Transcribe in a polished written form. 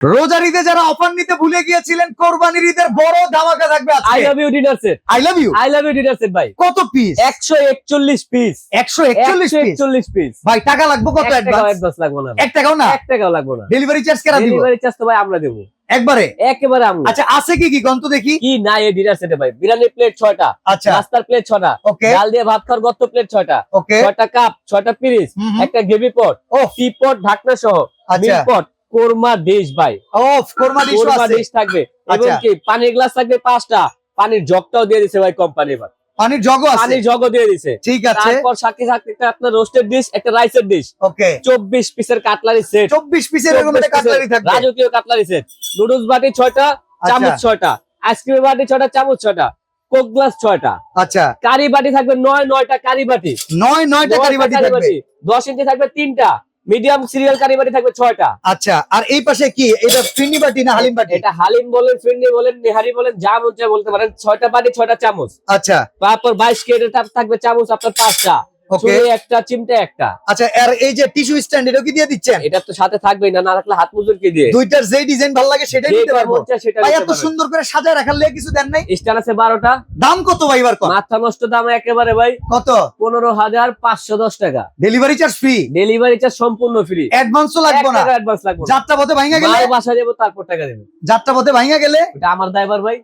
রোজার ঈদে যারা অফার নিতে ভুলে গিয়েছিলেন, কোরবানির ঈদের বড় ধামাকা থাকবে আজকে। I love you dinner set. I love you. I love you dinner set ভাই। কত পিস? 141 পিস। 141 পিস। ভাই টাকা লাগবে কত? অ্যাডভান্স লাগবে না। 1 টাকাও না? 1 টাকাও লাগবে না। ডেলিভারি চার্জ কেরা দিব? ডেলিভারি চার্জ তো ভাই আমরা দেব। একেবারে আমরা। আচ্ছা, আছে কি কি গন্ত দেখি? কি না এই ডিনার সেটে ভাই? বিরিয়ানি প্লেট 6টা, আচ্ছা, নাস্তার প্লেট 6টা, ওকে, ডাল দিয়ে ভাত খাওয়ার গত্ত প্লেট 6টা, ওকে, 6টা কাপ, 6টা পিরিচ, একটা গ্রেভি পট, টিপট ঢাকনা সহ, মিল পট, কোরমা ডিশ ভাই। কোরমা ডিশ থাকবে এবং কি পানির গ্লাস থাকবে 5টা, পানির জগটাও দিয়ে দিয়েছে ভাই কোম্পানি। এবার পানির জগও আছে? পানির জগও দিয়ে দিয়েছে, ঠিক আছে। তারপর সাথে সাথে আপনার রোস্টেড ডিশ, একটা রাইসের ডিশ, ওকে, 24 পিসের কাটলারি সেট। 24 পিসের এরকম একটা কাটলারি থাকবে, রাজকীয় কাটলারি সেট। নুডলস বাটি 6টা, চামচ 6টা, আইসক্রিম বাটি 6টা, চামচ 6টা, কোক গ্লাস 6টা। আচ্ছা, কারি বাটি থাকবে 9টা কারি বাটি, 9টা কারি বাটি থাকবে। 10 ইঞ্চি থাকবে 3টা, মিডিয়াম সিরিয়াল কারি বাটি থাকবে 6টা। আচ্ছা, আর এই পাশে কি এটা ফিরনি বাটি না হালিম বাটি? এটা হালিম বলেন, ফিরনি বলেন, নেহারি বলেন, যা মন চায় বলতে পারেন। 6টা বাটি 6টা চামচ। আচ্ছা, তারপর 22 কেজির থাকবে চামচ আপনার 5টা, ওকে, একটা চিমটে একটা। আচ্ছা, আর এই যে টিস্যু স্ট্যান্ড এটা কি দিয়ে দিচ্ছেন? এটা তো সাথে থাকবেই, না রাখলে হাত মুজুর কি দিয়ে? দুইটার যে ডিজাইন ভালো লাগে সেটাই দিতে পারবো। ভাই এত সুন্দর করে সাজায় রাখার লাগে কিছু দেন নাই? স্ট্যান্ড আছে 12টা। দাম কত ভাই এবার? মাথা নষ্ট দাম একেবারে ভাই। কত? 15,510 টাকা। Delivery charge free? Delivery charge সম্পূর্ণ ফ্রি। অ্যাডভান্সও লাগবে না? অ্যাডভান্স লাগবে না। যাত্রা পথে ভাঙা গেলে? বাসা দেব, তারপর টাকা দেব। যাত্রা পথে ভাঙা গেলে? এটা আমার দায়ভার ভাই।